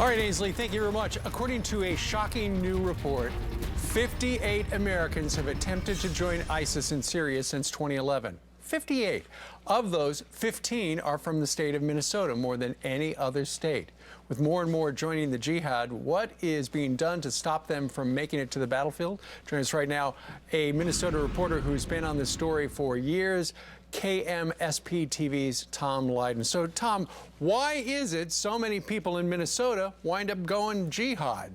All right, Ainsley, thank you very much. According to a shocking new report, 58 Americans have attempted to join ISIS in Syria since 2011. 58. Of those, 15 are from the state of Minnesota, more than any other state. With more and more joining the jihad, what is being done to stop them from making it to the battlefield? Joining us right now, a Minnesota reporter who's been on this story for years, KMSP-TV's Tom Lyden. So, Tom, why is it so many people in Minnesota wind up going jihad?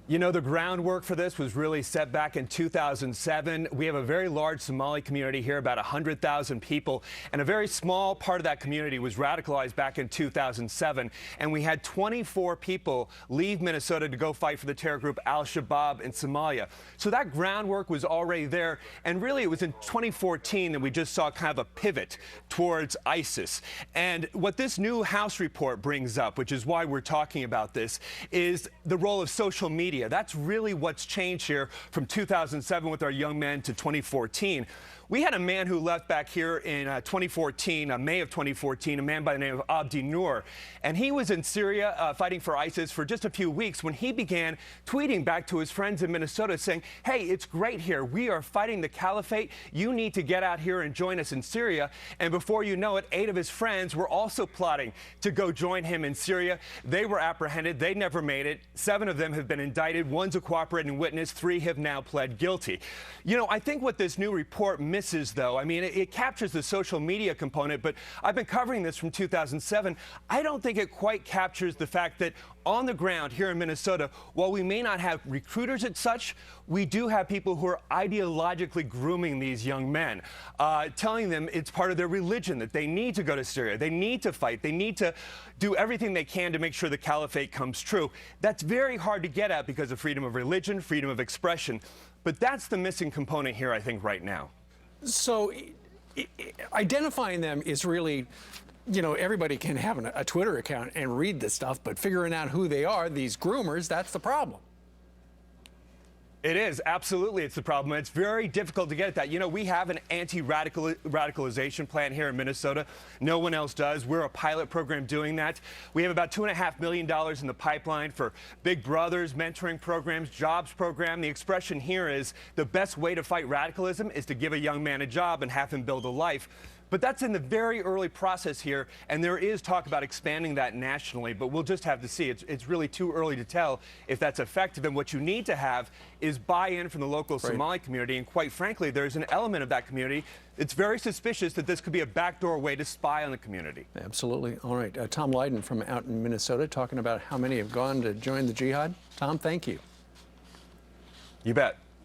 You know, the groundwork for this was really set back in 2007. We have a very large Somali community here, about 100,000 people, and a very small part of that community was radicalized back in 2007. And we had 24 people leave Minnesota to go fight for the terror group Al-Shabaab in Somalia. So that groundwork was already there. And really, it was in 2014 that we just saw kind of a pivot towards ISIS. And what this new House report brings up, which is why we're talking about this, is the role of social media. That's really what's changed here from 2007 with our young men to 2014. We had a man who left back here in 2014, May of 2014, a man by the name of Abdi Noor. And he was in Syria fighting for ISIS for just a few weeks when he began tweeting back to his friends in Minnesota saying, hey, it's great here. We are fighting the caliphate. You need to get out here and join us in Syria. And before you know it, 8 of his friends were also plotting to go join him in Syria. They were apprehended. They never made it. 7 of them have been indicted. 1's a cooperating witness. 3 have now pled guilty. You know, I think what this new report misses, though, I mean, it captures the social media component, but I've been covering this from 2007. I don't think it quite captures the fact that on the ground here in Minnesota, while we may not have recruiters as such, we do have people who are ideologically grooming these young men, telling them it's part of their religion, that they need to go to Syria, they need to fight, they need to do everything they can to make sure the caliphate comes true. That's very hard to get at because of freedom of religion, freedom of expression. But that's the missing component here, I think, right now. So identifying them is really, you know, everybody can have a Twitter account and read this stuff, but figuring out who they are, these groomers, that's the problem. It is. Absolutely, it's the problem. It's very difficult to get at that. You know, we have an anti-radicalization plan here in Minnesota. No one else does. We're a pilot program doing that. We have about $2.5 million in the pipeline for Big Brothers, mentoring programs, jobs program. The expression here is the best way to fight radicalism is to give a young man a job and have him build a life. But that's in the very early process here, and there is talk about expanding that nationally, but we'll just have to see. It's really too early to tell if that's effective, and what you need to have is buy-in from the local Somali community, and quite frankly, there's an element of that community that's very suspicious that this could be a backdoor way to spy on the community. Absolutely. All right. Tom Lyden from out in Minnesota talking about how many have gone to join the jihad. Tom, thank you. You bet.